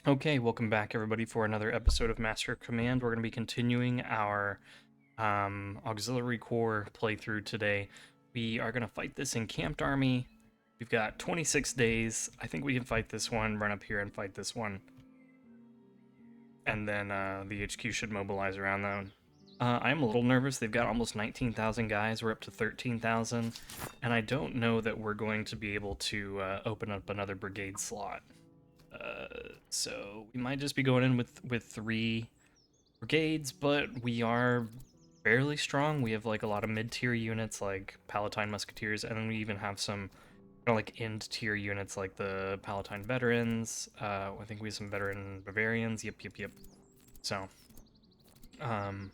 Okay, welcome back everybody for another episode of Master of Command. We're going to be continuing our Auxiliary Corps playthrough today. We are going to fight this encamped army. We've got 26 days. I think we can fight this one, run up here and fight this one. And then the HQ should mobilize around them. I'm a little nervous. They've got almost 19,000 guys. We're up to 13,000. And I don't know that we're going to be able to open up another brigade slot. So we might just be going in with 3 brigades, but we are fairly strong. We have like a lot of mid-tier units like Palatine Musketeers, and then we even have some like end-tier units like the Palatine Veterans. I think we have some veteran Bavarians. Yep. So, um,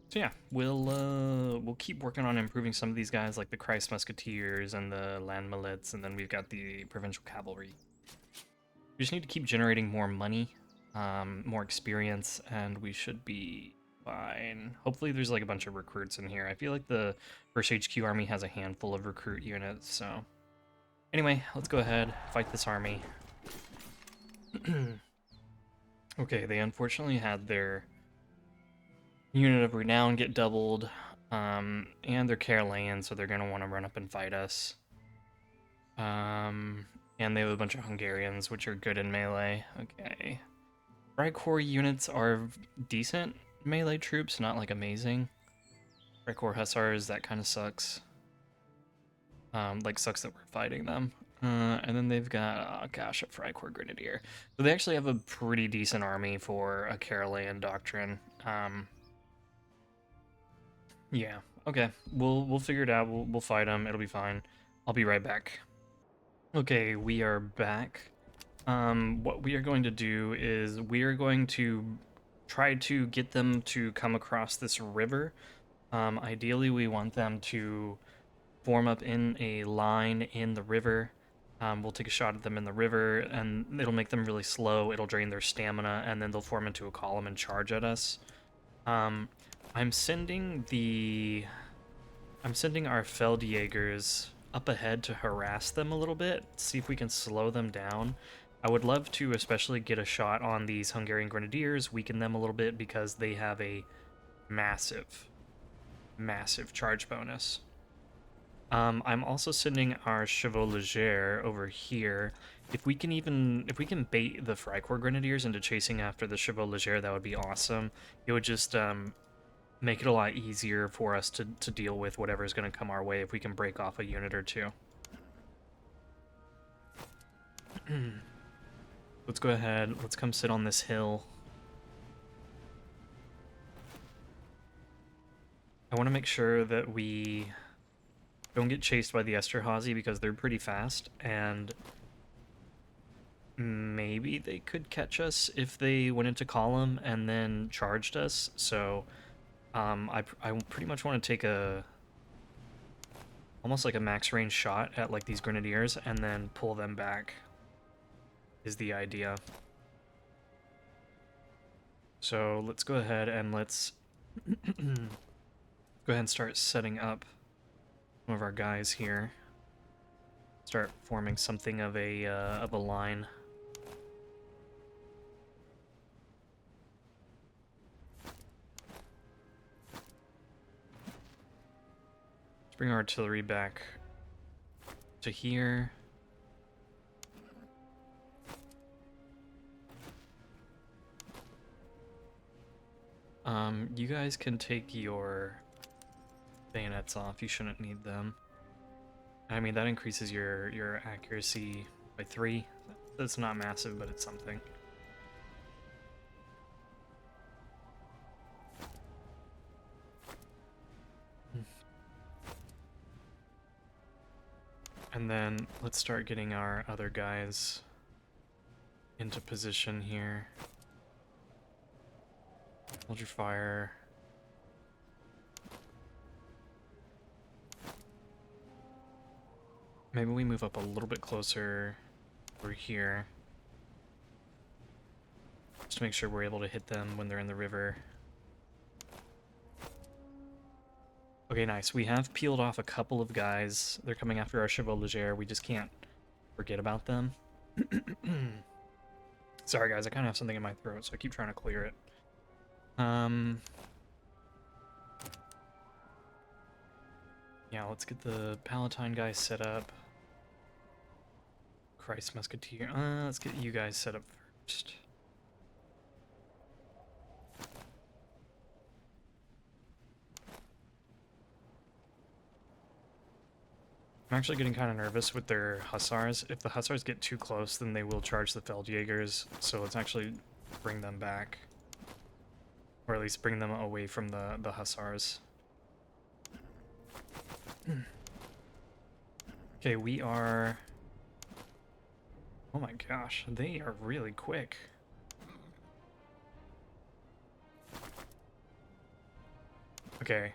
so yeah, we'll keep working on improving some of these guys like the Christ Musketeers and the Land Millets, and then we've got the Provincial Cavalry. We just need to keep generating more money, more experience, and we should be fine. Hopefully there's like a bunch of recruits in here. I feel like the first HQ army has a handful of recruit units, so... Anyway, let's go ahead, fight this army. Okay, they unfortunately had their unit of renown get doubled, and they're Carolean, so they're going to want to run up and fight us. And they have a bunch of Hungarians, which are good in melee. Okay. Freikorps units are decent melee troops, not like amazing. Freikorps Hussars, that kind of sucks. Like sucks that we're fighting them. And then they've got, oh gosh, a Freikorps Grenadier. So they actually have a pretty decent army for a Carolean doctrine. Yeah, okay. We'll figure it out. We'll fight them. It'll be fine. I'll be right back. Okay, we are back. What we are going to do is we are going to try to get them to come across this river. Ideally, we want them to form up in a line in the river. We'll take a shot at them in the river, and it'll make them really slow. It'll drain their stamina, and then they'll form into a column and charge at us. Um, I'm sending our Feldjägers up ahead to harass them a little bit, see if we can slow them down. I would love to especially get a shot on these Hungarian Grenadiers, weaken them a little bit because they have a massive, massive charge bonus. I'm also sending our Chevaux Légers over here. If we can bait the Freikorps Grenadiers into chasing after the Chevaux Légers, that would be awesome. It would just make it a lot easier for us to deal with whatever is going to come our way if we can break off a unit or two. Let's go ahead. Let's come sit on this hill. I want to make sure that we don't get chased by the Esterhazy because they're pretty fast, and maybe they could catch us if they went into column and then charged us. So I pretty much want to take almost like a max range shot at like these Grenadiers and then pull them back is the idea. So let's go ahead and let's go ahead and start setting up some of our guys here. Start forming something of a line. Let's bring our artillery back to here. You guys can take your bayonets off. You shouldn't need them. I mean, that increases your accuracy by 3. That's not massive, but it's something. And then let's start getting our other guys into position here. Hold your fire. Maybe we move up a little bit closer over here. Just to make sure we're able to hit them when they're in the river. Okay, nice. We have peeled off a couple of guys. They're coming after our Chevaux Légers. We just can't forget about them. Sorry guys, I kind of have something in my throat, so I keep trying to clear it. Yeah, let's get the Palatine guys set up. Christ Musketeer. Let's get you guys set up first. I'm actually getting kind of nervous with their Hussars. If the Hussars get too close, then they will charge the Feldjägers, so let's actually bring them back. Or at least bring them away from the Hussars. Okay, we are... Oh my gosh, they are really quick. Okay.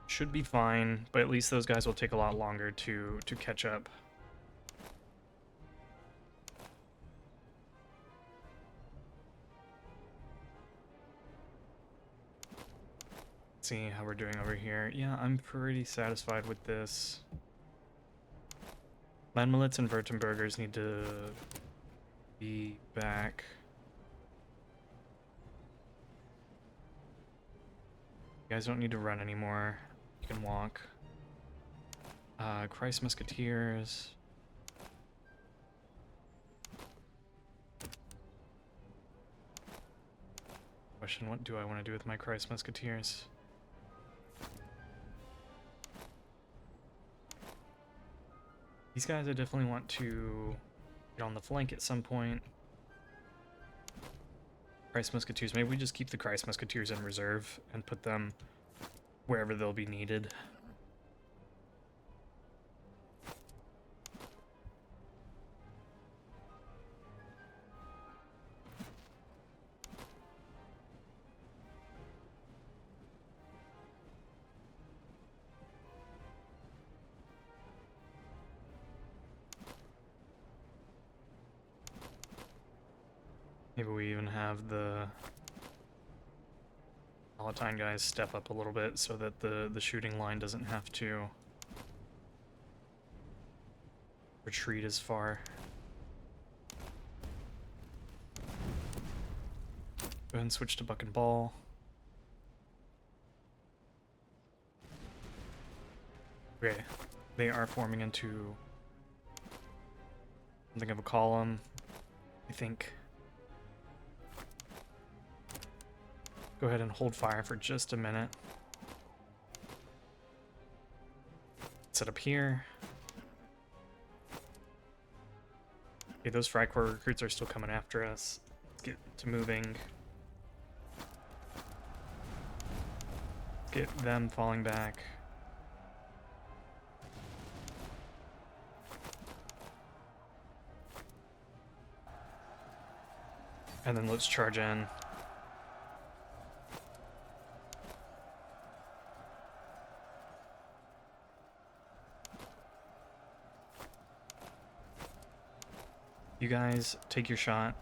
Should be fine, but at least those guys will take a lot longer to catch up. Let's see how we're doing over here. Yeah, I'm pretty satisfied with this. Landmillets and Württembergers need to be back. You guys don't need to run anymore. You can walk. Christ Musketeers. Question, what do I want to do with my Christ Musketeers? These guys I definitely want to get on the flank at some point. Christ Musketeers, maybe we just keep the Christ Musketeers in reserve and put them wherever they'll be needed. Maybe we even have the Palatine guys step up a little bit so that the shooting line doesn't have to retreat as far. Go ahead and switch to Buck and Ball. Okay, they are forming into something of a column, I think. Go ahead and hold fire for just a minute. Set up here. Okay, those Freikorps recruits are still coming after us. Let's get to moving. Get them falling back. And then let's charge in. You guys take your shot.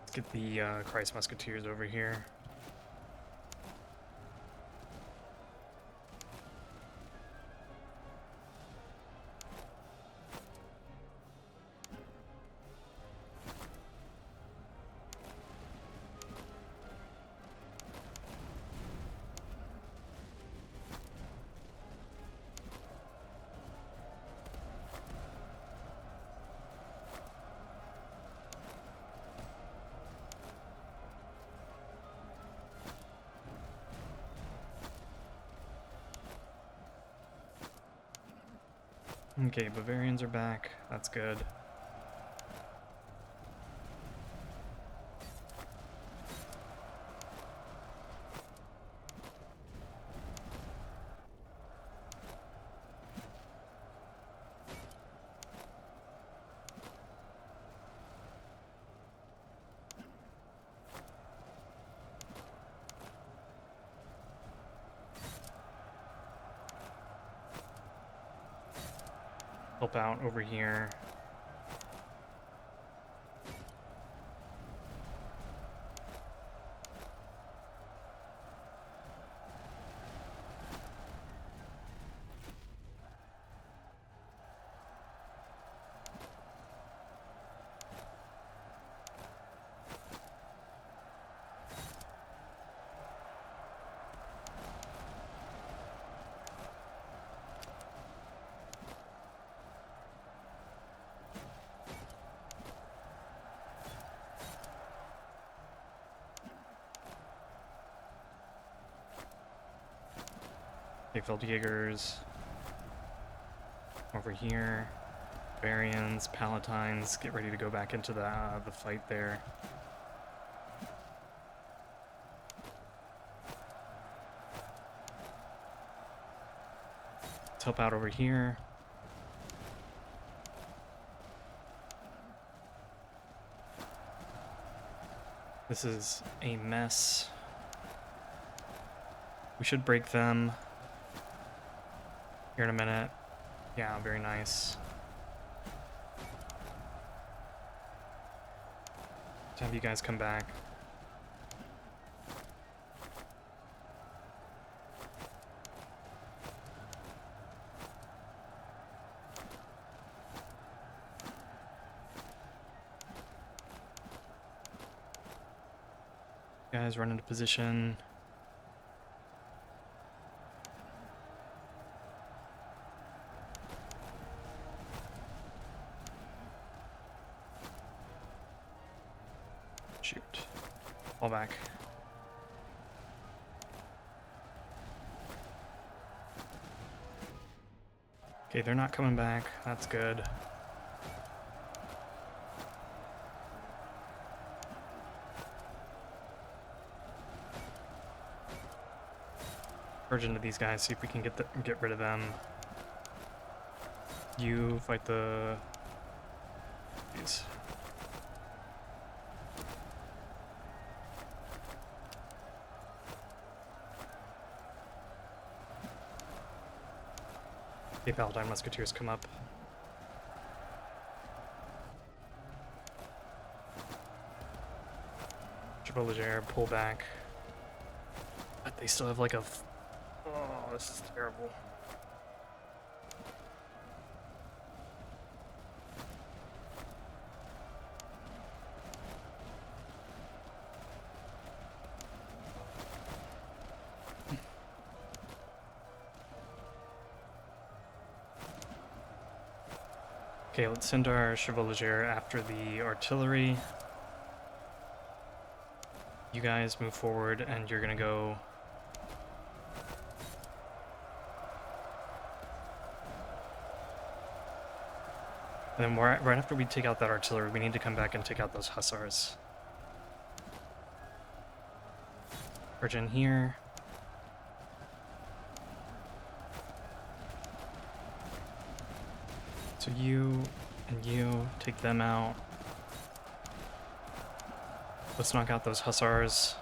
Let's get the Christ Musketeers over here. Okay, Bavarians are back. That's good. help out over here. Okay, Feldjägers over here. Bavarians, Palatines, get ready to go back into the fight there. Let's help out over here. This is a mess. We should break them here in a minute. Yeah, very nice. Let's have you guys come back. Guys, run into position. Shoot. Fall back. Okay, they're not coming back. That's good. Urge into these guys, see if we can get rid of them. You fight these. Okay, Palatine Musketeers come up. Chevalier, pull back. But they still have like a... Oh, this is terrible. Okay, let's send our Chevalier after the artillery. You guys move forward, and you're gonna go... And then right after we take out that artillery, we need to come back and take out those hussars. Urge in here. So you and you take them out. Let's knock out those hussars.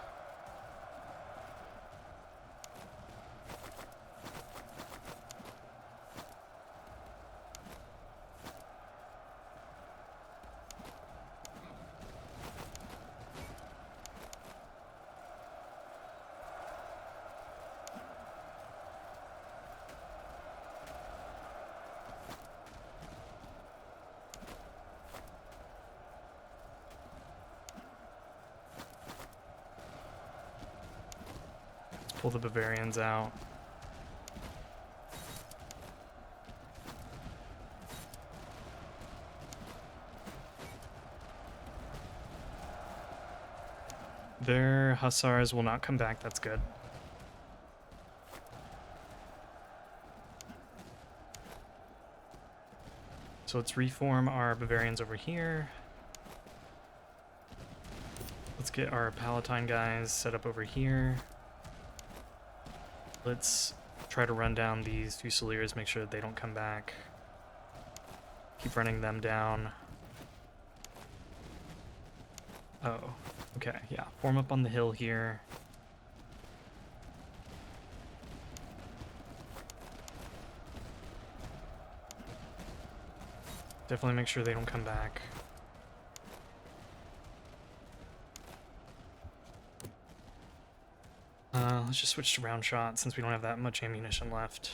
Pull the Bavarians out. Their hussars will not come back, that's good. So let's reform our Bavarians over here. Let's get our Palatine guys set up over here. Let's try to run down these Fusiliers, make sure that they don't come back. Keep running them down. Oh, okay, yeah. Form up on the hill here. Definitely make sure they don't come back. Let's just switch to round shot since we don't have that much ammunition left.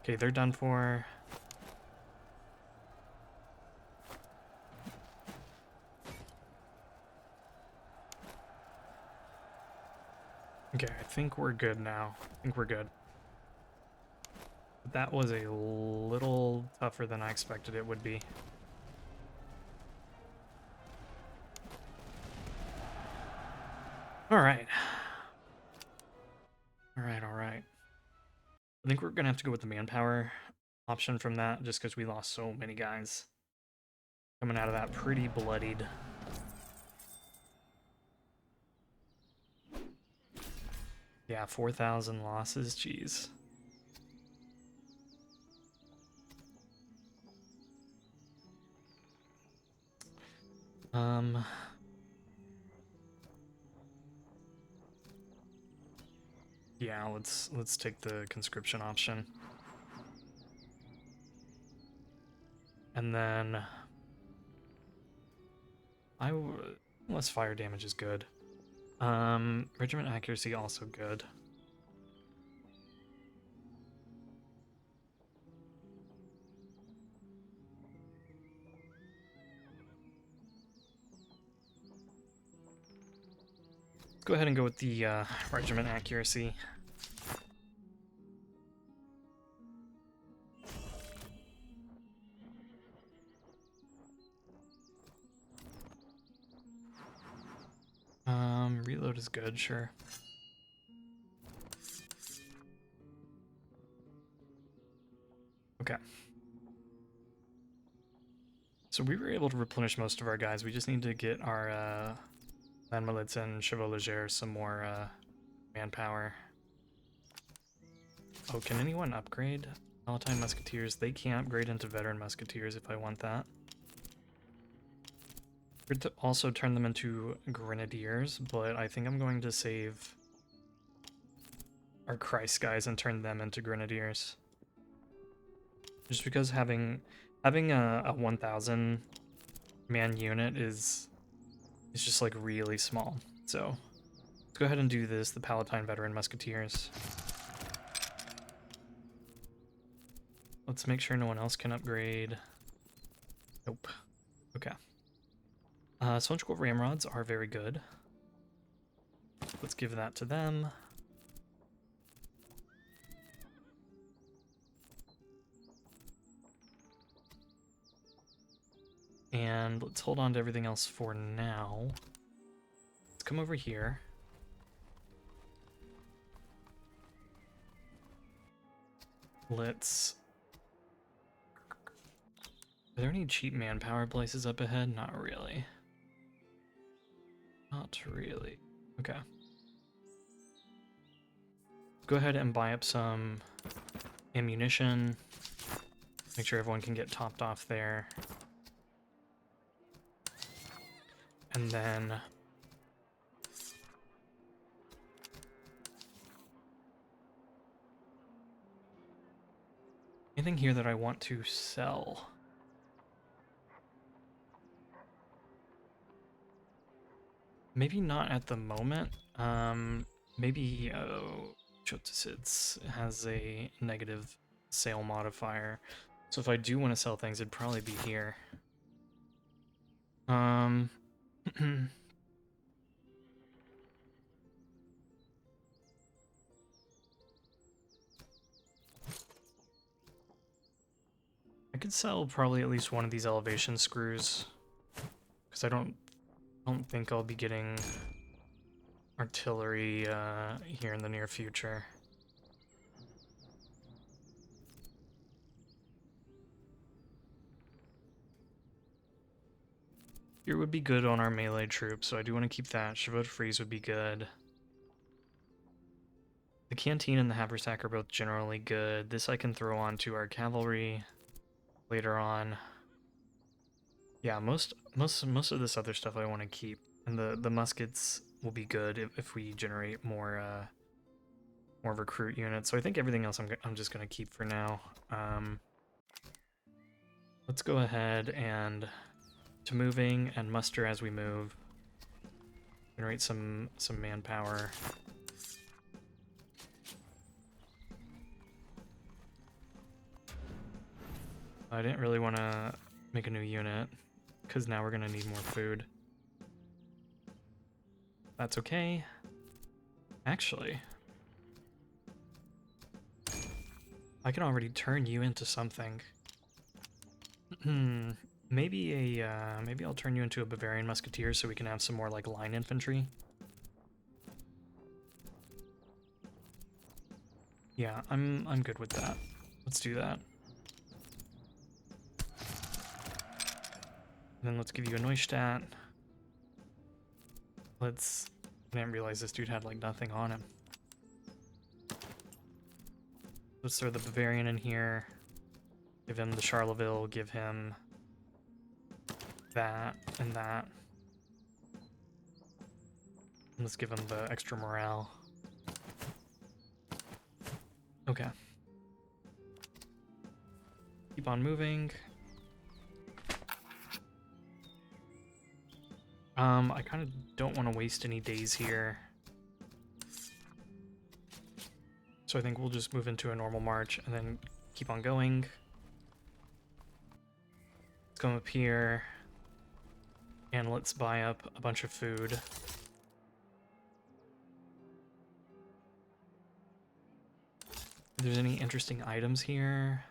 Okay, they're done for. Okay, I think we're good now. I think we're good. But that was a little tougher than I expected it would be. Alright. Alright. I think we're gonna have to go with the manpower option from that, just because we lost so many guys. Coming out of that pretty bloodied. Yeah, 4,000 losses, jeez. Yeah, let's take the conscription option. And then less fire damage is good. Regiment accuracy also good. Let's go ahead and go with the regiment accuracy. Reload is good, sure. Okay. So we were able to replenish most of our guys. We just need to get our Landmilits and Chevaux Légers some more manpower. Oh, can anyone upgrade? Palatine Musketeers. They can't upgrade into Veteran Musketeers if I want that. Could also turn them into Grenadiers, but I think I'm going to save our Christ guys and turn them into Grenadiers. Just because having a 1,000 man unit is just like really small. So let's go ahead and do this, the Palatine Veteran Musketeers. Let's make sure no one else can upgrade. Nope. Okay. Cylindrical Ramrods are very good. Let's give that to them. And let's hold on to everything else for now. Let's come over here. Let's... Are there any cheap manpower places up ahead? Not really. Not really. Okay. Go ahead and buy up some ammunition. Make sure everyone can get topped off there. And then... anything here that I want to sell? Maybe not at the moment. Maybe Chotsits has a negative sale modifier. So if I do want to sell things, it'd probably be here. I could sell probably at least one of these elevation screws, because I don't think I'll be getting artillery here in the near future. Here would be good on our melee troops, so I do want to keep that. Chevaux de Frise would be good. The canteen and the haversack are both generally good. This I can throw on to our cavalry later on. Yeah, most of this other stuff I want to keep, and the muskets will be good if we generate more recruit units. So I think everything else I'm just gonna keep for now. let's go ahead and to moving and muster as we move. Generate some manpower. I didn't really want to make a new unit because now we're gonna need more food. That's okay. Actually, I can already turn you into something. Maybe maybe I'll turn you into a Bavarian musketeer so we can have some more like line infantry. Yeah, I'm good with that. Let's do that. And then let's give you a Neustadt. Let's... I didn't realize this dude had, like, nothing on him. Let's throw the Bavarian in here. Give him the Charleville, give him that and that. And let's give him the extra morale. Okay. Keep on moving. I kind of don't want to waste any days here. So I think we'll just move into a normal march and then keep on going. Let's come up here and let's buy up a bunch of food. If there's any interesting items here.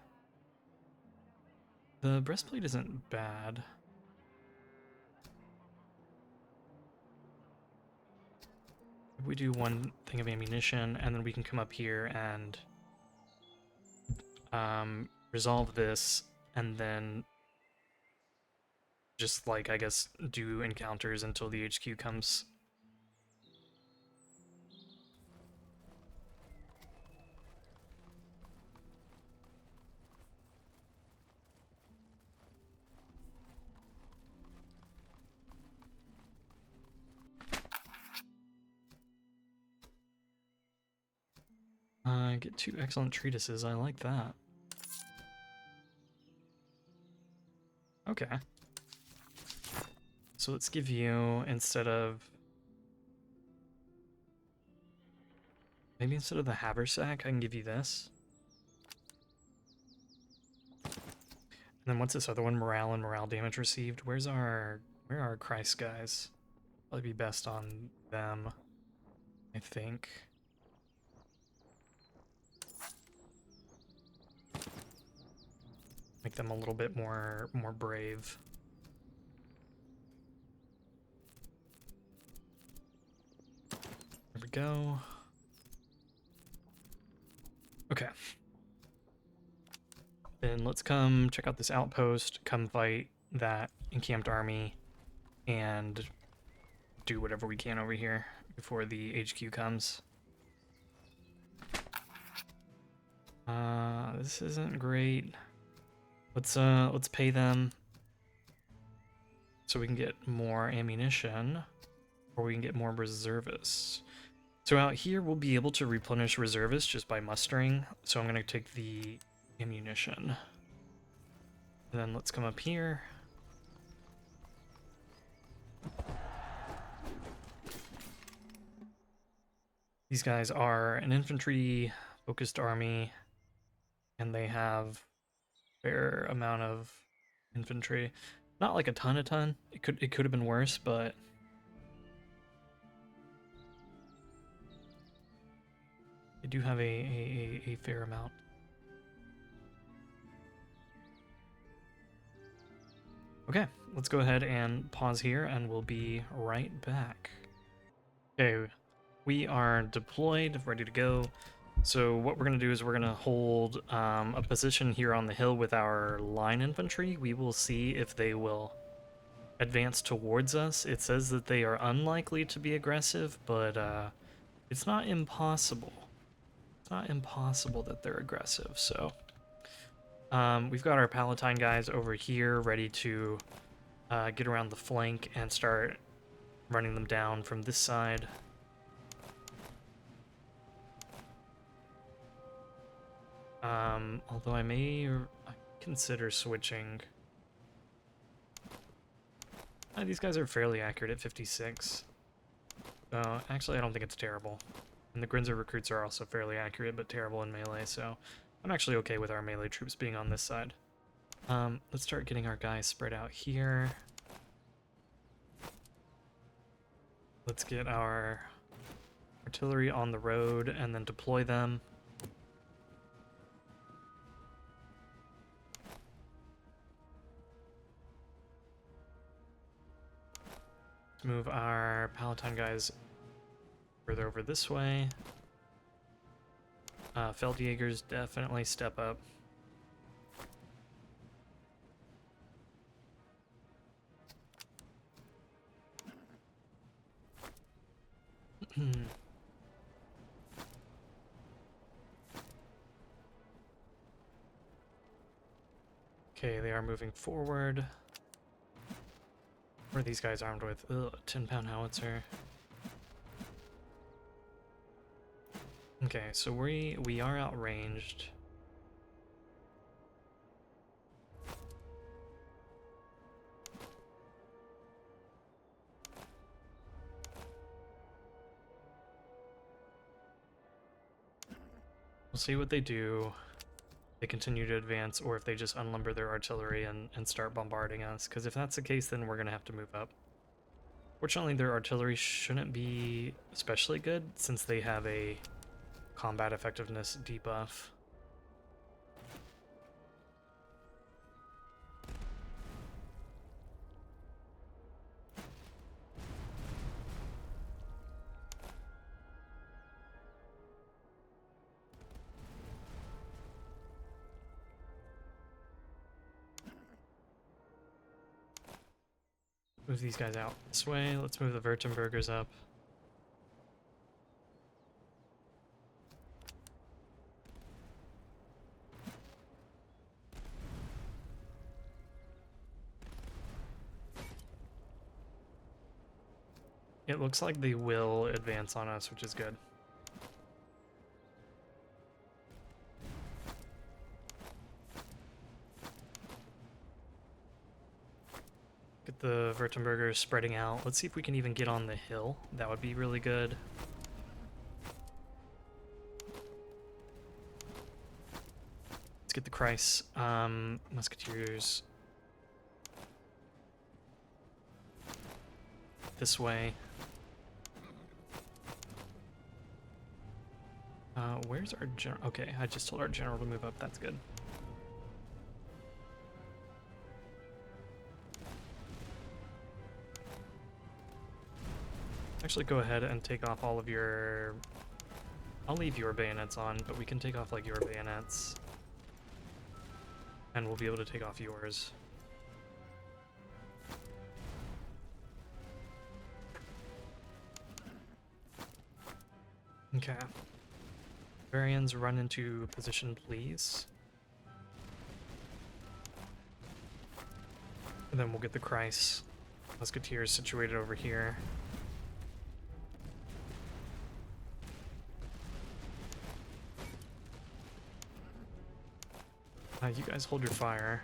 The breastplate isn't bad. If we do one thing of ammunition, and then we can come up here and resolve this, and then just, like, I guess, do encounters until the HQ comes. Get 2 excellent treatises, I like that. Okay. So let's give you, instead of... Maybe instead of the haversack, I can give you this. And then what's this other one? Morale and morale damage received. Where are our Christ guys? Probably be best on them, I think. Make them a little bit more brave. There we go. Okay. Then let's come check out this outpost, come fight that encamped army, and do whatever we can over here before the HQ comes. This isn't great. Let's pay them so we can get more ammunition, or we can get more reservists. So out here we'll be able to replenish reservists just by mustering. So I'm gonna take the ammunition. And then let's come up here. These guys are an infantry focused army, and they have a fair amount of infantry. Not like a ton. It could have been worse, but they do have a fair amount. Okay, let's go ahead and pause here, and we'll be right back. Okay, we are deployed, ready to go. So what we're going to do is we're going to hold a position here on the hill with our line infantry. We will see if they will advance towards us. It says that they are unlikely to be aggressive, but it's not impossible. It's not impossible that they're aggressive, so... we've got our Palatine guys over here ready to get around the flank and start running them down from this side. Although I may consider switching. These guys are fairly accurate at 56. So actually, I don't think it's terrible. And the Grinzer recruits are also fairly accurate, but terrible in melee, so I'm actually okay with our melee troops being on this side. Let's start getting our guys spread out here. Let's get our artillery on the road and then deploy them. Let's move our Palatine guys further over this way. Feldjägers definitely step up. Okay, they are moving forward. What are these guys armed with? Ugh, 10-pound howitzer. Okay, so we are outranged. We'll see what they do. They continue to advance, or if they just unlimber their artillery and start bombarding us, because if that's the case, then we're gonna have to move up. Fortunately, their artillery shouldn't be especially good, since they have a combat effectiveness debuff. Move these guys out this way. Let's move the Württembergers up. It looks like they will advance on us, which is good. Get the Württembergers spreading out. Let's see if we can even get on the hill. That would be really good. Let's get the Kreis musketeers this way. Where's our general? Okay, I just told our general to move up. That's good. Actually, go ahead and take off all of your... I'll leave your bayonets on, but we can take off, like, your bayonets. And we'll be able to take off yours. Okay. Bavarians, run into position, please. And then we'll get the Kreis musketeers situated over here. You guys hold your fire.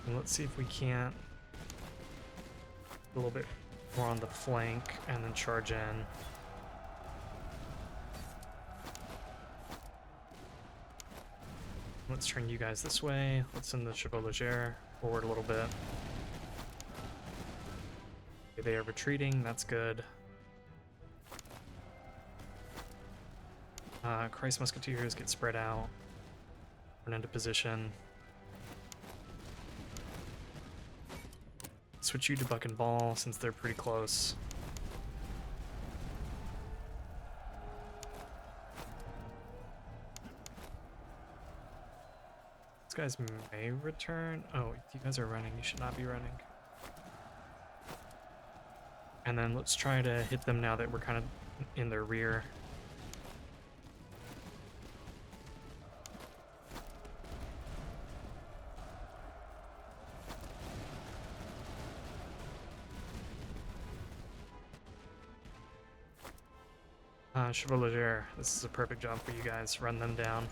And let's see if we can't a little bit more on the flank and then charge in. Let's turn you guys this way. Let's send the Chevaux Légers forward a little bit. Okay, they are retreating, that's good. Kreis musketeers get spread out. Run into position. Switch you to buck and ball since they're pretty close. These guys may return. Oh, you guys are running. You should not be running. And then let's try to hit them now that we're kind of in their rear. Chevalier. This is a perfect job for you guys. Run them down.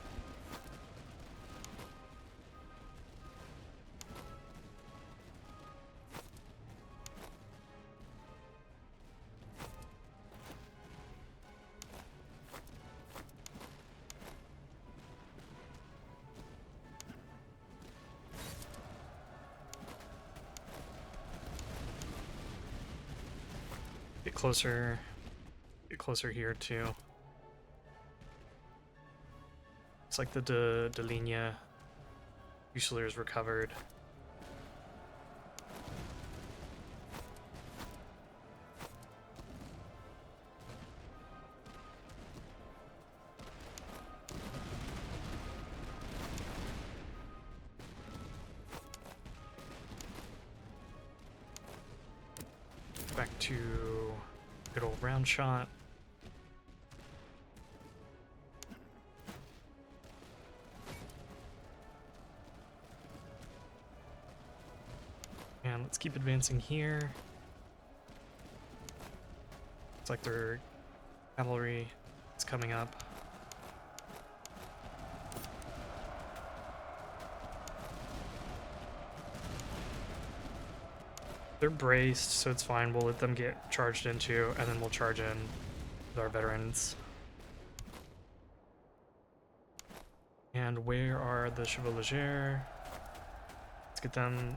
Get closer here too. Looks like the De Linea Fusiliers recovered. Back to good old round shot. And let's keep advancing here. Looks like their cavalry is coming up. They're braced, so it's fine. We'll let them get charged into, and then we'll charge in with our veterans. And where are the Chevalier? Let's get them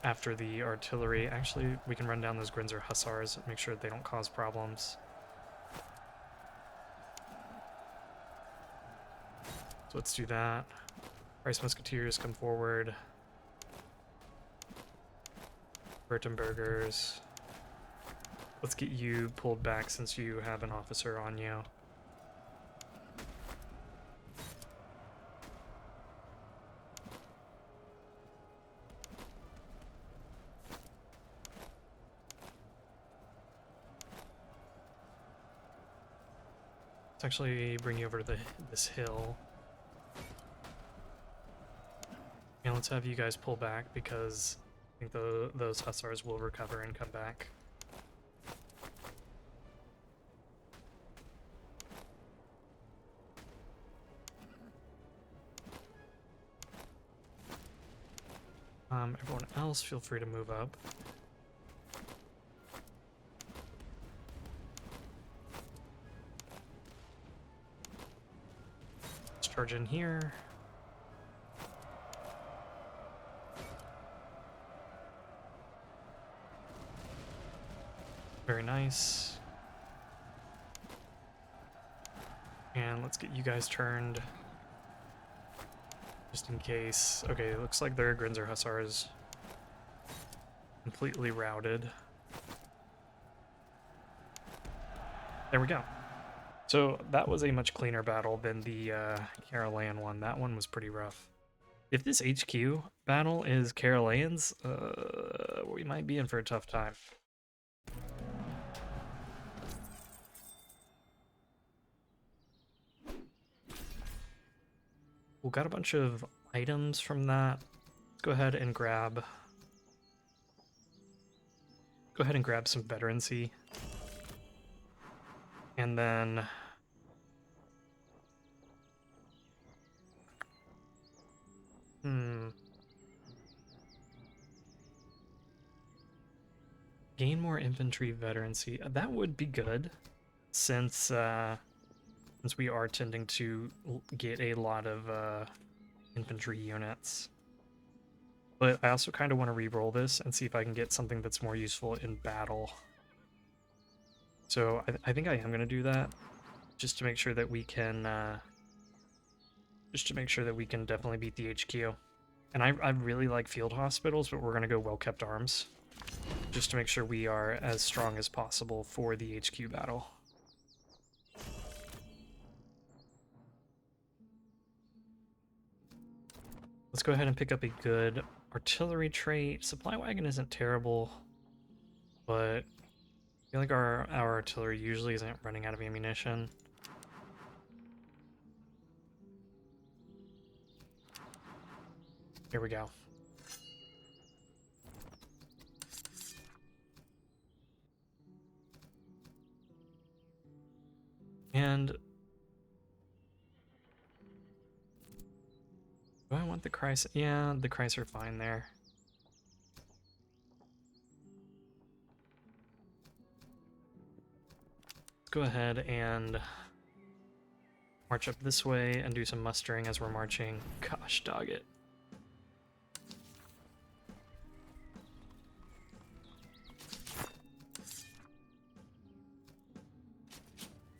after the artillery. Actually, we can run down those Grinzer Hussars, make sure they don't cause problems. So let's do that. Rice Musketeers come forward. Württembergers. Let's get you pulled back since you have an officer on you. Let's actually bring you over to this hill. And let's have you guys pull back because I think those Hussars will recover and come back. Everyone else, feel free to move up. Let's charge in here. Very nice. And let's get you guys turned. Just in case. Okay, it looks like their Grinzer Hussars completely routed. There we go. So that was a much cleaner battle than the Carolean one. That one was pretty rough. If this HQ battle is Caroleans, we might be in for a tough time. We got a bunch of items from that. Let's go ahead and grab some veterancy. And then gain more infantry veterancy. That would be good since we are tending to get a lot of infantry units. But I also kind of want to re-roll this and see if I can get something that's more useful in battle. So I think I am going to do that, just to make sure that we can definitely beat the HQ. And I really like field hospitals, but we're going to go well-kept arms, just to make sure we are as strong as possible for the HQ battle. Let's go ahead and pick up a good artillery trait. Supply wagon isn't terrible, but I feel like our artillery usually isn't running out of ammunition. Here we go. And do I want the Kreis? Yeah, the Kreis are fine there. Let's go ahead and march up this way and do some mustering as we're marching. Gosh, dog it.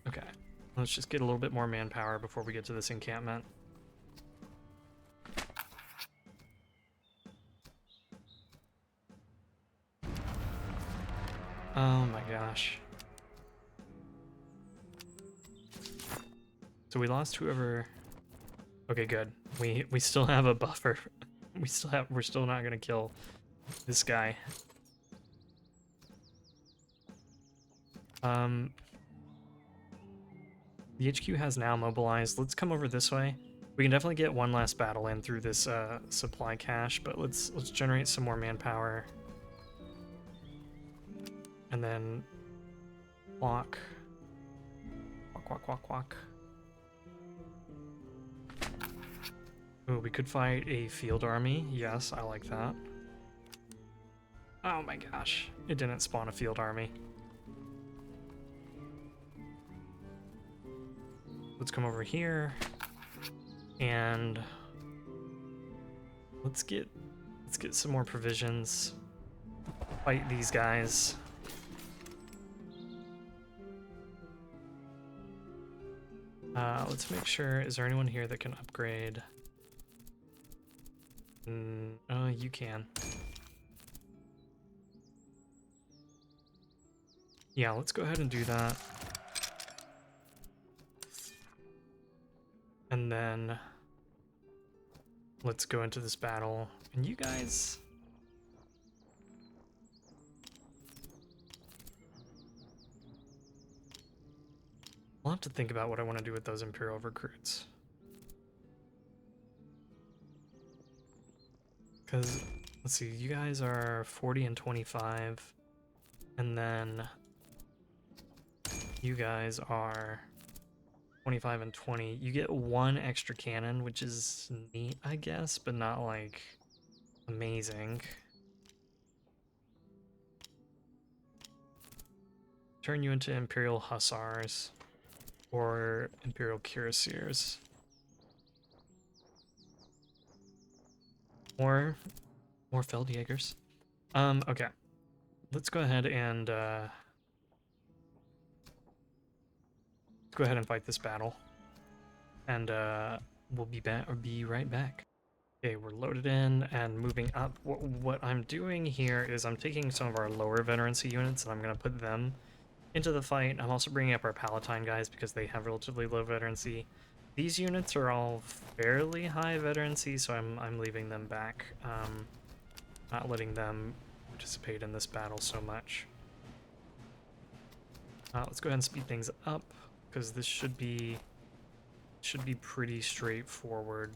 Okay, let's just get a little bit more manpower before we get to this encampment. Oh my gosh. So we lost whoever. Okay, good. We still have a buffer. We're still not gonna kill this guy. The HQ has now mobilized. Let's come over this way. We can definitely get one last battle in through this supply cache, but let's generate some more manpower. And then walk. Walk. Ooh, we could fight a field army. Yes, I like that. Oh my gosh, it didn't spawn a field army. Let's come over here and let's get some more provisions. Fight these guys. Let's make sure, is there anyone here that can upgrade? Oh, you can. Yeah, let's go ahead and do that. And then let's go into this battle. And you guys... I'll have to think about what I want to do with those Imperial recruits. Because, let's see, you guys are 40 and 25. And then you guys are 25 and 20. You get one extra cannon, which is neat, I guess, but not, like, amazing. Turn you into Imperial Hussars. Or Imperial Cuirassiers. Or Feldjägers. Okay. Let's go ahead and fight this battle. And we'll be right back. Okay, we're loaded in and moving up. What I'm doing here is I'm taking some of our lower veterancy units and I'm gonna put them into the fight. I'm also bringing up our Palatine guys because they have relatively low veterancy. These units are all fairly high veterancy, so I'm leaving them back, not letting them participate in this battle so much. Let's go ahead and speed things up because this should be pretty straightforward.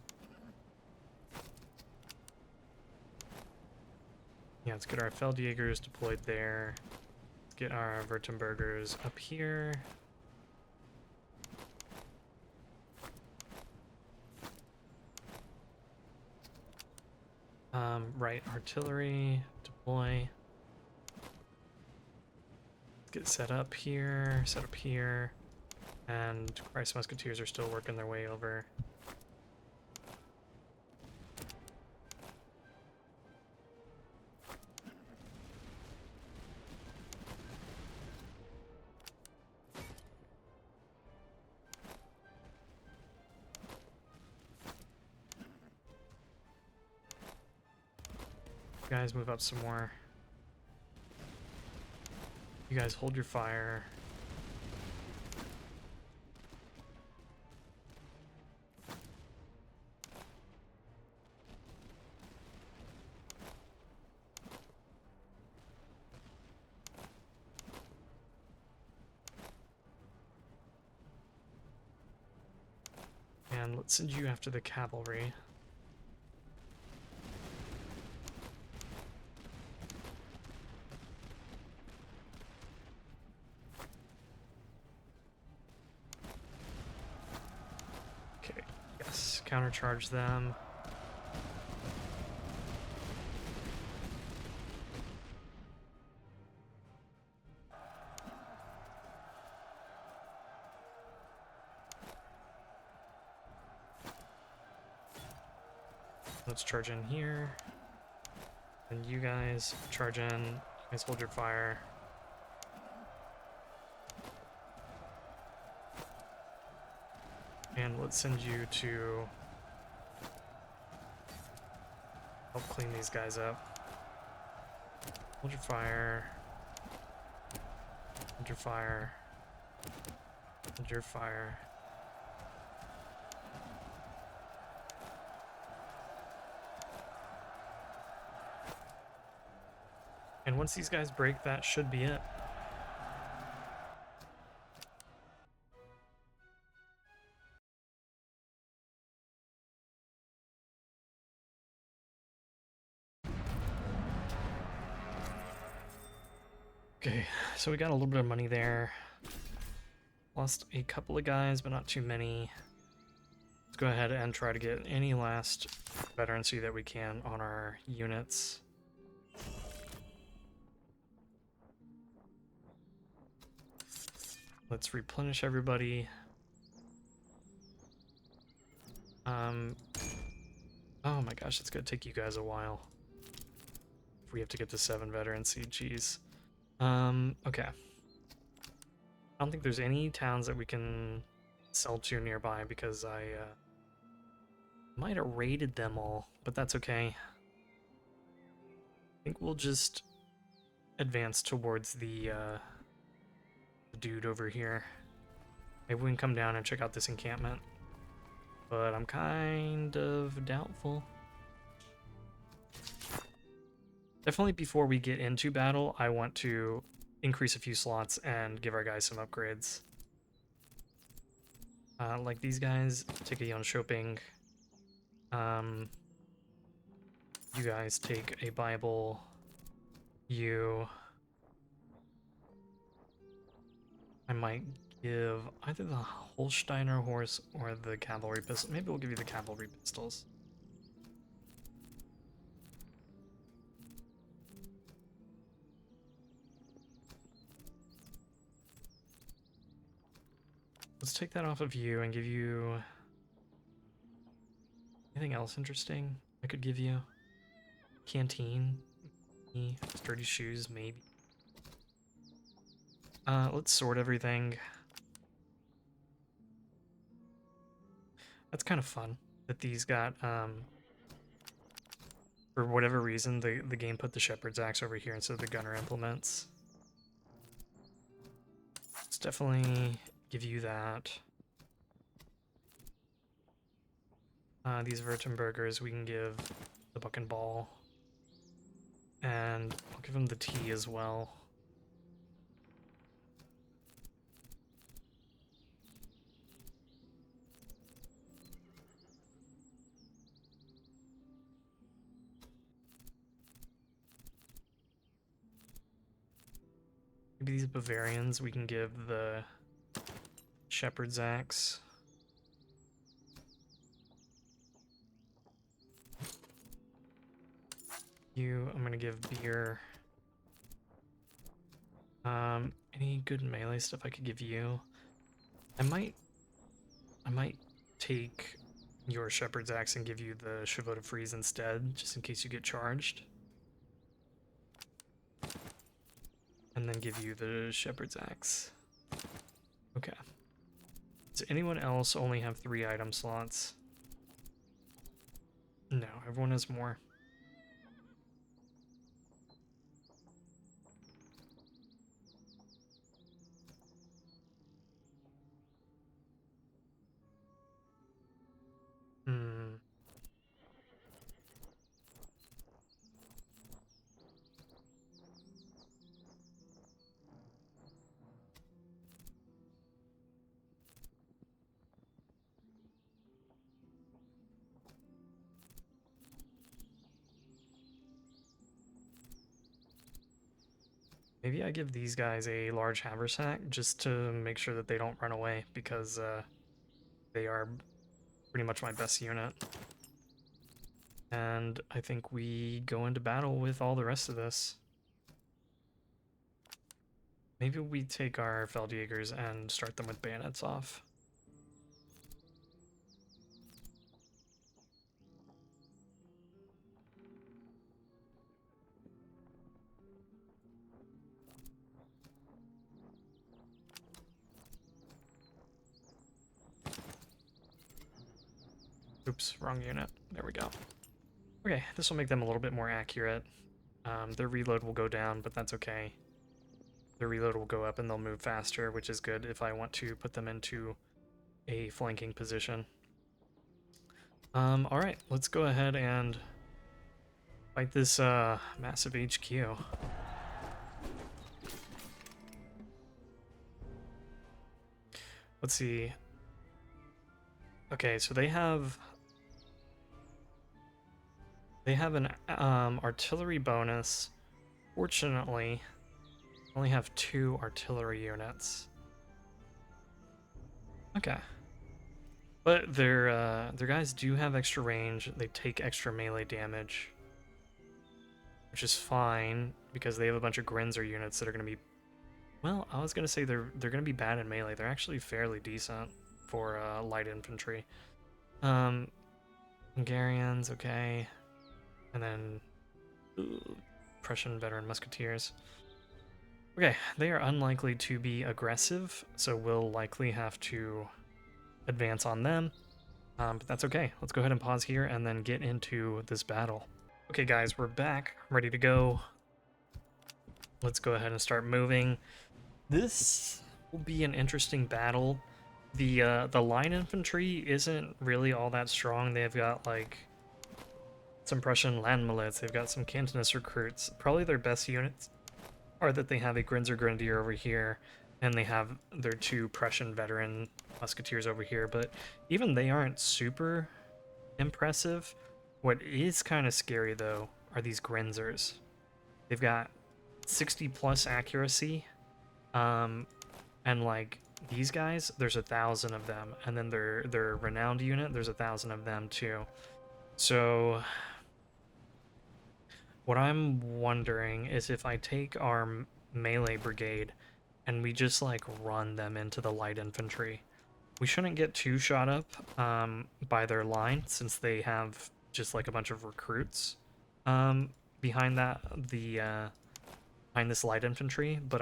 Yeah, let's get our Feldjägers deployed there. Get our Württembergers up here. Right, artillery, deploy. Let's get set up here, and Christ Musketeers are still working their way over. Guys, move up some more. You guys hold your fire. And let's send you after the cavalry. countercharge them. Let's charge in here. And you guys charge in. You guys hold your fire. And let's send you to help clean these guys up. Hold your fire. Hold your fire. Hold your fire. And once these guys break, that should be it. Okay, so we got a little bit of money there. Lost a couple of guys, but not too many. Let's go ahead and try to get any last veterancy that we can on our units. Let's replenish everybody. Oh my gosh, it's gonna take you guys a while. If we have to get to 7 veterancy, geez. Okay. I don't think there's any towns that we can sell to nearby because I might have raided them all, but that's okay. I think we'll just advance towards the dude over here. Maybe we can come down and check out this encampment, but I'm kind of doubtful. Definitely before we get into battle, I want to increase a few slots and give our guys some upgrades. Like these guys, take a Yon Shopping. You guys take a Bible. You... I might give either the Holsteiner horse or the cavalry pistol. Maybe we'll give you the cavalry pistols. Let's take that off of you and give you... anything else interesting I could give you? Canteen? Sturdy shoes, maybe. Let's sort everything. That's kind of fun that these got, for whatever reason, the game put the shepherd's axe over here instead of the gunner implements. Let's definitely give you that. These Württembergers we can give the buck and ball. And I'll give them the tea as well. Maybe these Bavarians we can give the shepherd's axe. You, I'm gonna give beer. Any good melee stuff I could give you? I might take your shepherd's axe and give you the Chevaux de Frise instead, just in case you get charged. And then give you the shepherd's axe. Okay. Does anyone else only have 3 item slots? No, everyone has more. Maybe I give these guys a large haversack just to make sure that they don't run away, because they are pretty much my best unit. And I think we go into battle with all the rest of this. Maybe we take our Feldjägers and start them with bayonets off. Oops, wrong unit. There we go. Okay, this will make them a little bit more accurate. Their reload will go down, but that's okay. Their reload will go up and they'll move faster, which is good if I want to put them into a flanking position. Alright, let's go ahead and fight this massive HQ. Let's see. Okay, so they have an artillery bonus. Fortunately, I only have 2 artillery units. Okay. But their guys do have extra range. They take extra melee damage, which is fine because they have a bunch of Grinzer units that are going to be. Well, I was going to say they're going to be bad in melee. They're actually fairly decent for light infantry. Hungarians, okay, and then Prussian veteran musketeers. Okay, they are unlikely to be aggressive, so we'll likely have to advance on them, but that's okay. Let's go ahead and pause here and then get into this battle. Okay guys, we're back, ready to go. Let's go ahead and start moving. This will be an interesting battle. The line infantry isn't really all that strong. They've got like some Prussian Landmilits, they've got some Cantonist recruits. Probably their best units are that they have a Grinzer Grenadier over here, and they have their 2 Prussian veteran musketeers over here, but even they aren't super impressive. What is kind of scary though are these Grinzers. They've got 60 plus accuracy, and like these guys, there's 1,000 of them, and then their renowned unit, there's 1,000 of them too. So what I'm wondering is if I take our melee brigade and we just like run them into the light infantry. We shouldn't get too shot up by their line since they have just like a bunch of recruits behind behind this light infantry, but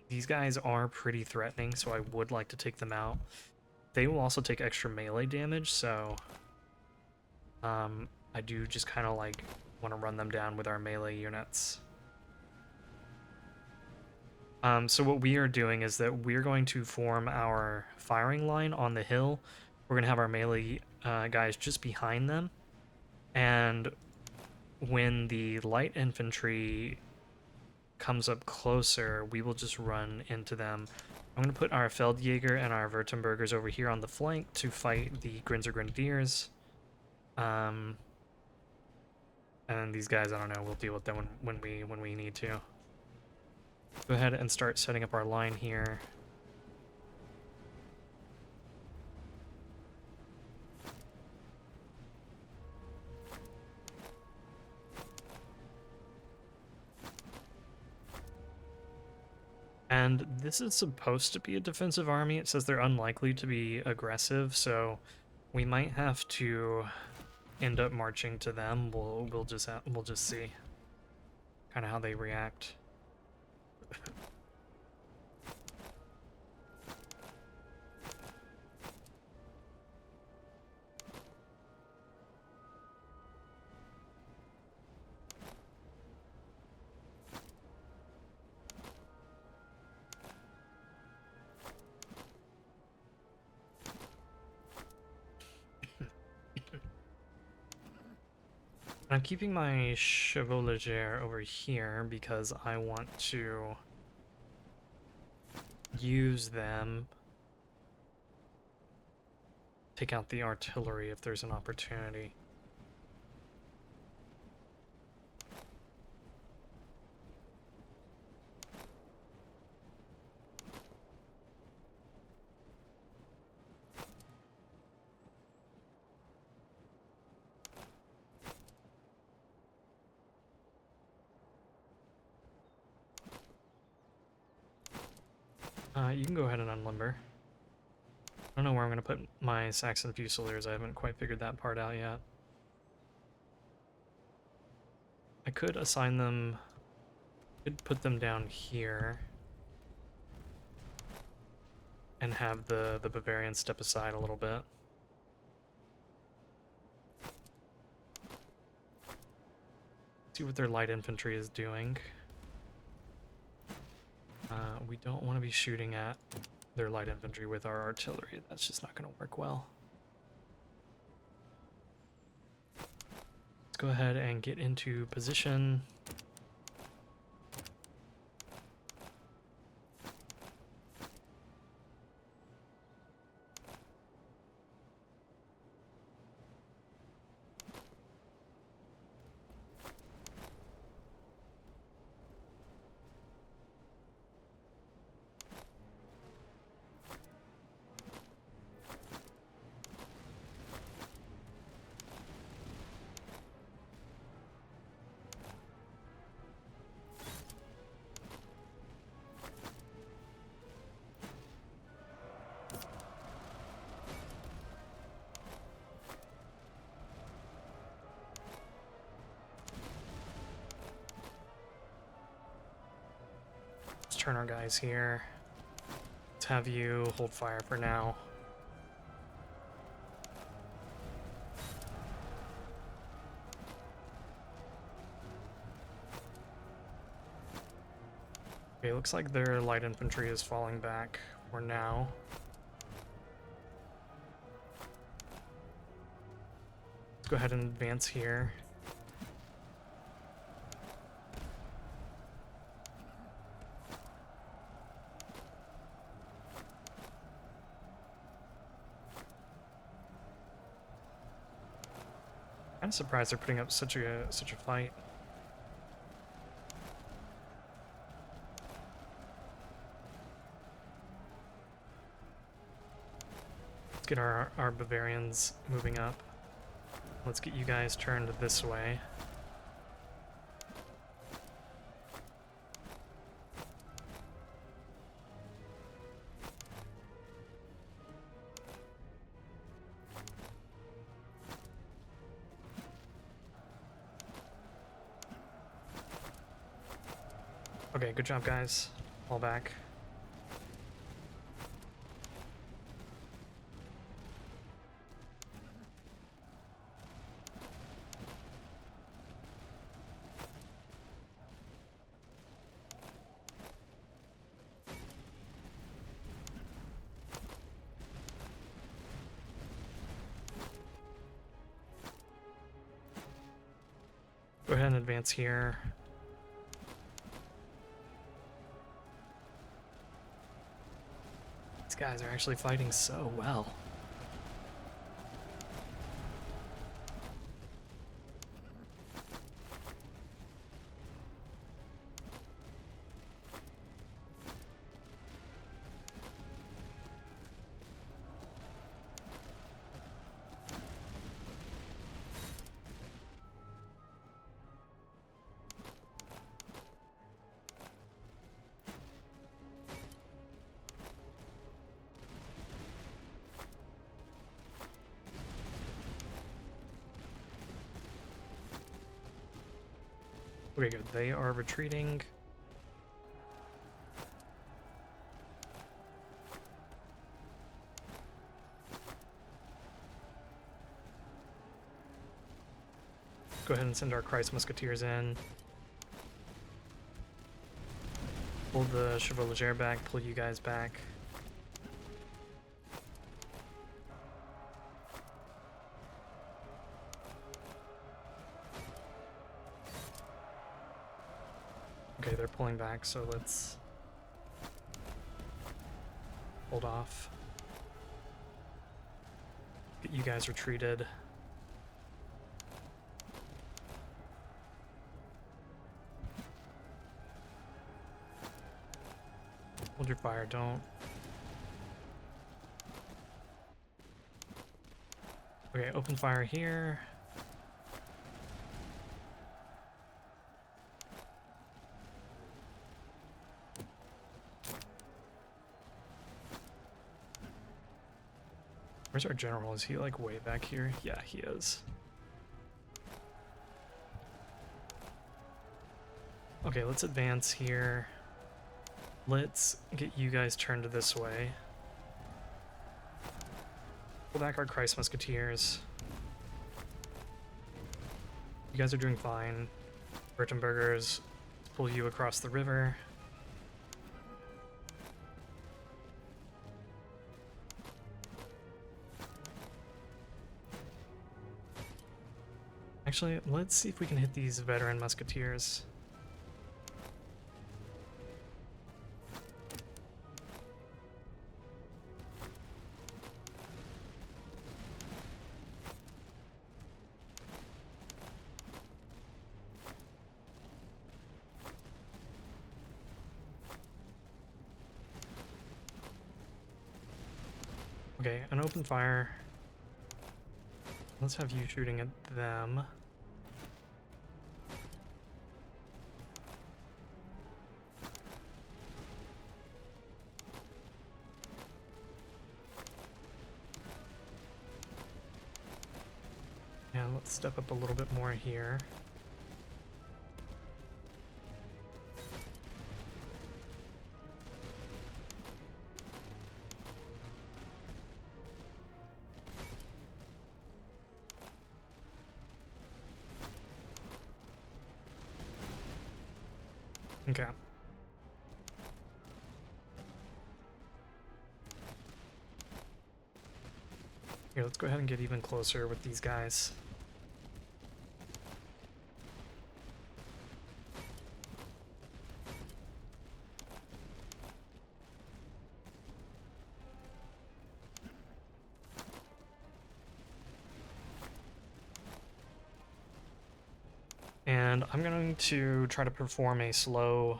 these guys are pretty threatening, so I would like to take them out. They will also take extra melee damage, so I do just kind of like want to run them down with our melee units. So what we are doing is that we're going to form our firing line on the hill. We're going to have our melee guys just behind them, and when the light infantry comes up closer, we will just run into them. I'm going to put our Feldjäger and our Württembergers over here on the flank to fight the Grinzer Grenadiers. And these guys, I don't know, we'll deal with them when we need to. Go ahead and start setting up our line here. And this is supposed to be a defensive army. It says they're unlikely to be aggressive, so we might have to end up marching to them. We'll just see kind of how they react. I'm keeping my Chevaux Légers over here because I want to use them. Take out the artillery if there's an opportunity. You can go ahead and unlimber. I don't know where I'm going to put my Saxon Fusiliers. I haven't quite figured that part out yet. I could assign them... could put them down here. And have the Bavarians step aside a little bit. See what their light infantry is doing. We don't want to be shooting at their light infantry with our artillery. That's just not going to work well. Let's go ahead and get into position. Turn our guys here. Let's have you hold fire for now. Okay, looks like their light infantry is falling back for now. Let's go ahead and advance here. I'm surprised they're putting up such a fight. Let's get our Bavarians moving up. Let's get you guys turned this way. Okay, good job, guys. Fall back. Go ahead and advance here. These guys are actually fighting so well. Okay, good. They are retreating. Go ahead and send our Christ Musketeers in. Pull the Chevalier back, pull you guys back. Okay, they're pulling back, so let's hold off. Get you guys retreated. Hold your fire, don't. Okay, open fire here. Where's our general? Is he like way back here? Yeah, he is. Okay, let's advance here. Let's get you guys turned this way. Pull back our Christ Musketeers. You guys are doing fine. Württembergers, let's pull you across the river. Actually, let's see if we can hit these veteran musketeers. Okay, an open fire. Let's have you shooting at them. Yeah, let's step up a little bit more here. Okay. Here, let's go ahead and get even closer with these guys. And I'm going to try to perform a slow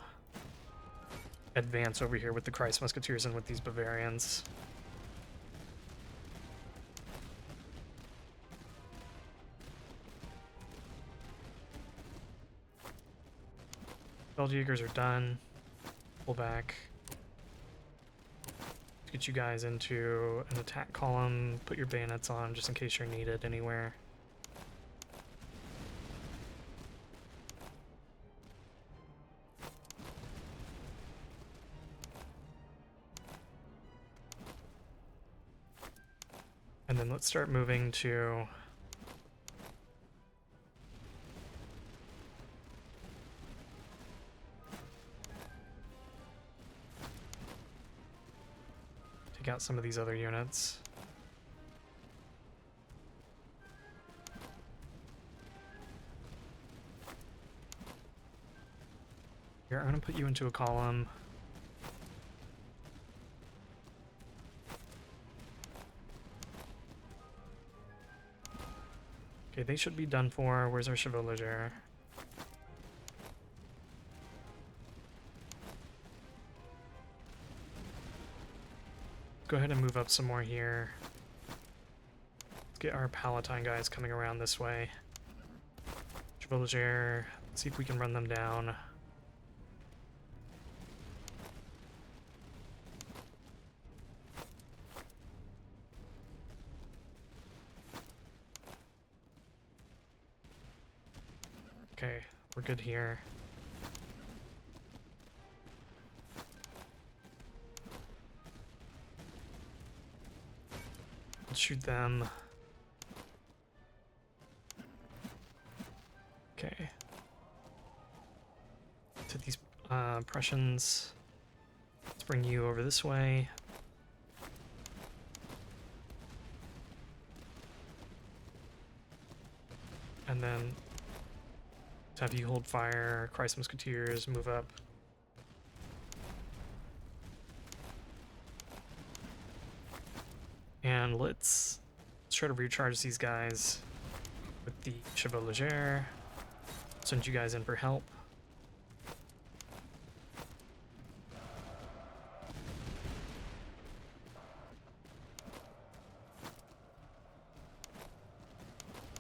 advance over here with the Christ Musketeers and with these Bavarians. Feldjägers are done. Pull back. Let's get you guys into an attack column. Put your bayonets on just in case you're needed anywhere. And then let's start moving to take out some of these other units. Here, I'm going to put you into a column. Okay, they should be done for. Where's our Chevalier? Go ahead and move up some more here. Let's get our Palatine guys coming around this way. Chevalier, let's see if we can run them down. Okay, we're good here. Let's shoot them. Okay. To these Prussians. Let's bring you over this way. And then have you hold fire, Christ Musketeers, move up. And let's try to recharge these guys with the Chevalier. Send you guys in for help.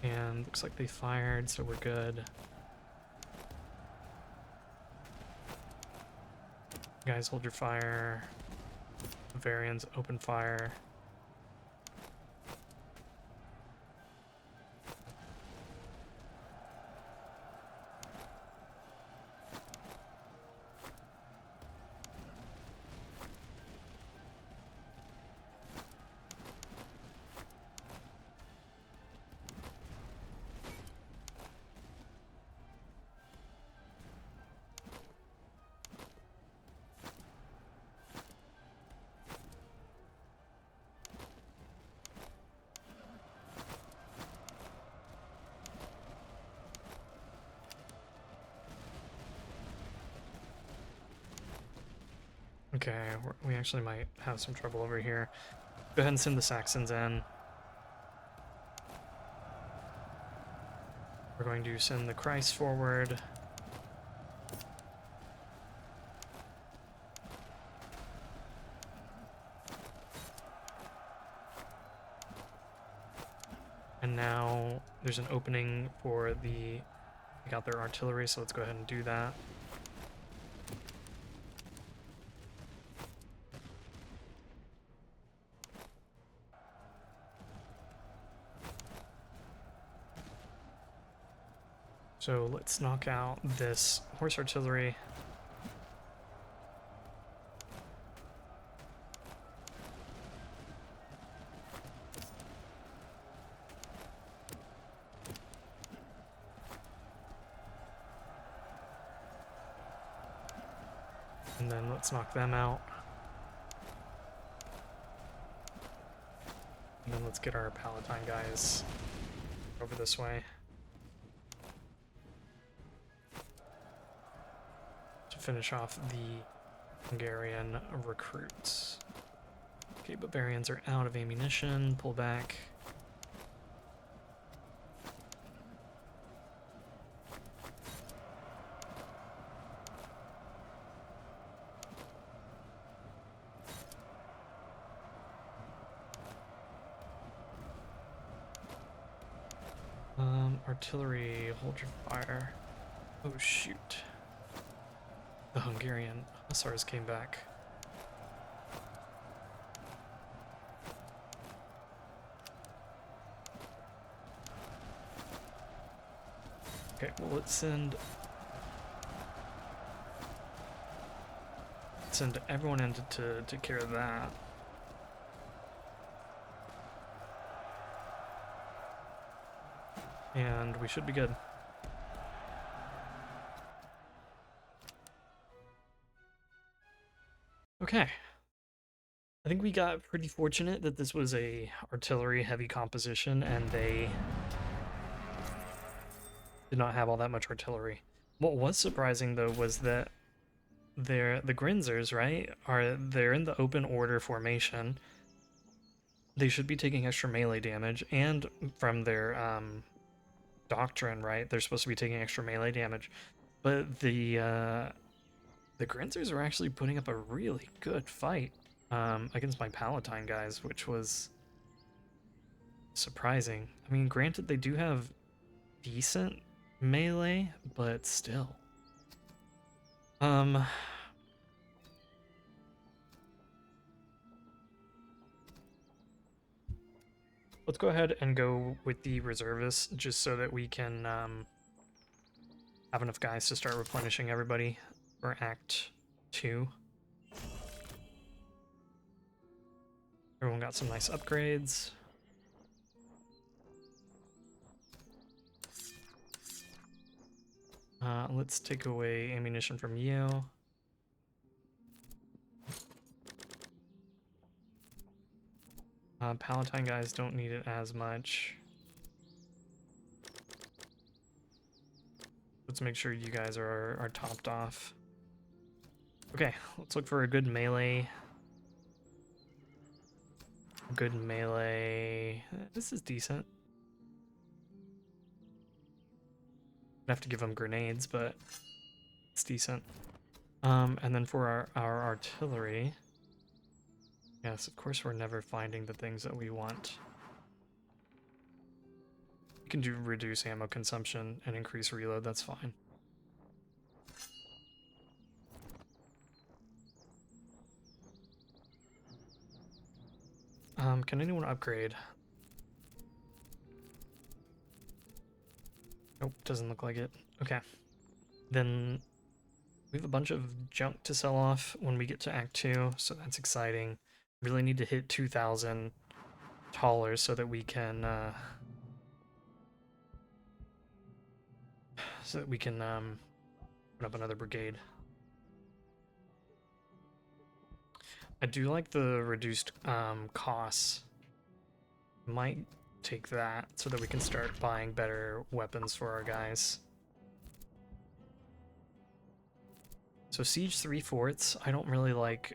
And looks like they fired, so we're good. Guys, hold your fire. Bavarians, open fire. Okay, we actually might have some trouble over here. Go ahead and send the Saxons in. We're going to send the Christ forward. And now there's an opening for the... They got their artillery, so let's go ahead and do that. So let's knock out this horse artillery. And then let's knock them out. And then let's get our Palatine guys over this way. To finish off the Hungarian recruits. Okay, Bavarians are out of ammunition. Pull back. Artillery, hold your fire. Oh shoot. The Hungarian hussars came back. Okay, well let's send everyone in to take care of that. And we should be good. Okay. I think we got pretty fortunate that this was a artillery heavy composition and they did not have all that much artillery. What was surprising though was that the Grinzers, right, they're in the open order formation. They should be taking extra melee damage, and from their doctrine, right, they're supposed to be taking extra melee damage. But the Grinzers are actually putting up a really good fight against my Palatine guys, which was surprising. I mean, granted, they do have decent melee, but still. Let's go ahead and go with the reservists, just so that we can have enough guys to start replenishing everybody for Act 2. Everyone got some nice upgrades. Let's take away ammunition from you. Palatine guys don't need it as much. Let's make sure you guys are topped off. Okay, let's look for a good melee. Good melee. This is decent. I have to give them grenades, but it's decent. And then for our artillery, yes, of course we're never finding the things that we want. We can do reduce ammo consumption and increase reload, that's fine. Can anyone upgrade? Nope, doesn't look like it. Okay. Then we have a bunch of junk to sell off when we get to Act 2, so that's exciting. Really need to hit 2,000 dollars so that we can put up another brigade. I do like the reduced costs. Might take that so that we can start buying better weapons for our guys. So siege 3 forts. I don't really like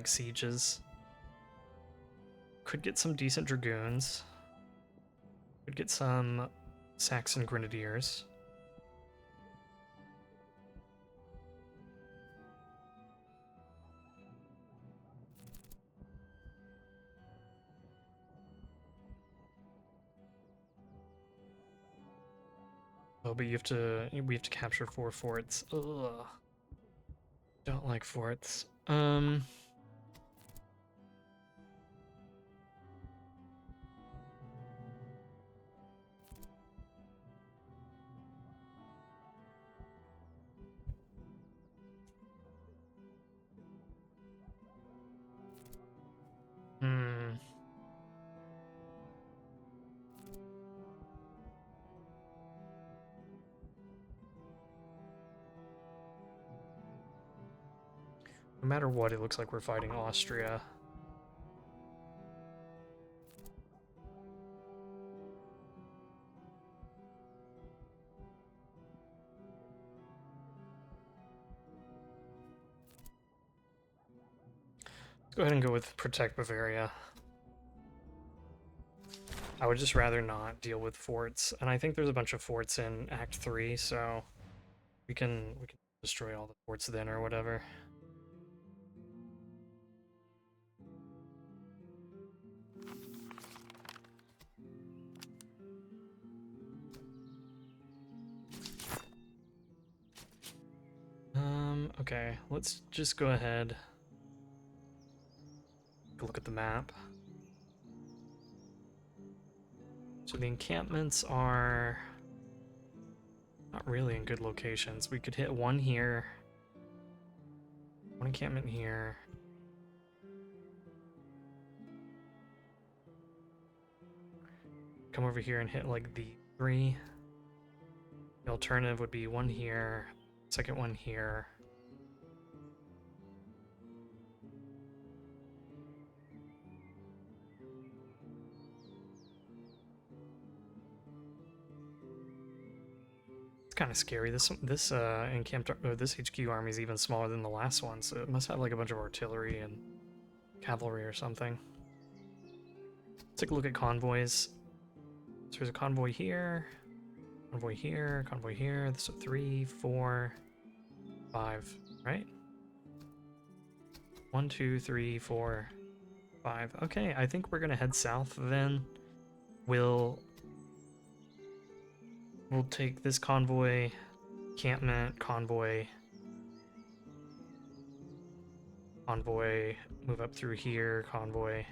sieges. Could get some decent dragoons. Could get some Saxon grenadiers. Oh, but we have to capture 4 forts. Ugh. Don't like forts. Hmm. No matter what, it looks like we're fighting Austria. Let's go ahead and go with Protect Bavaria. I would just rather not deal with forts, and I think there's a bunch of forts in Act 3, so we can destroy all the forts then or whatever. Okay, let's just go ahead. Take a look at the map. So the encampments are not really in good locations. We could hit one here, one encampment here. Come over here and hit like the 3. The alternative would be one here, second one here. Kind of scary. This this HQ army is even smaller than the last one, so it must have like a bunch of artillery and cavalry or something. Let's take a look at convoys. So there's a convoy here, convoy here, convoy here. So 3, 4, 5, right? 1, 2, 3, 4, 5. Okay, I think we're gonna head south then. We'll take this convoy, encampment, convoy, move up through here, convoy,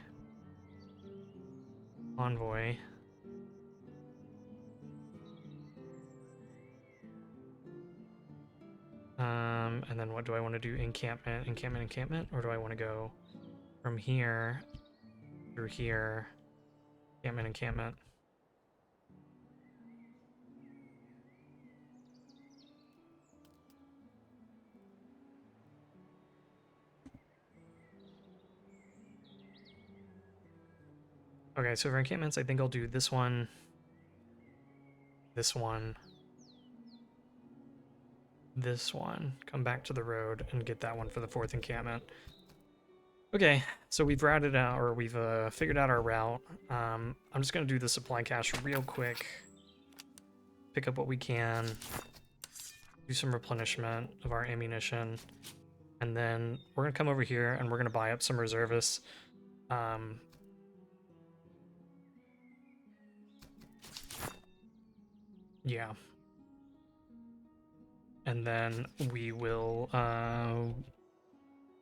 and then what do I want to do? Encampment, or do I want to go from here through here, encampment? Okay, so for encampments, I think I'll do this one, this one, this one, come back to the road and get that one for the 4th encampment. Okay, so we've routed out, or we've figured out our route. I'm just gonna do the supply cache real quick, pick up what we can, do some replenishment of our ammunition, and then we're gonna come over here and we're gonna buy up some reservists. Yeah. And then we will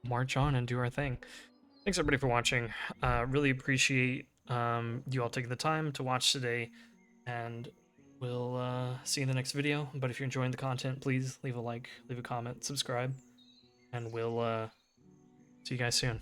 march on and do our thing. Thanks everybody for watching. Really appreciate you all taking the time to watch today, and we'll see you in the next video. But if you're enjoying the content, please leave a like, leave a comment, subscribe, and we'll see you guys soon.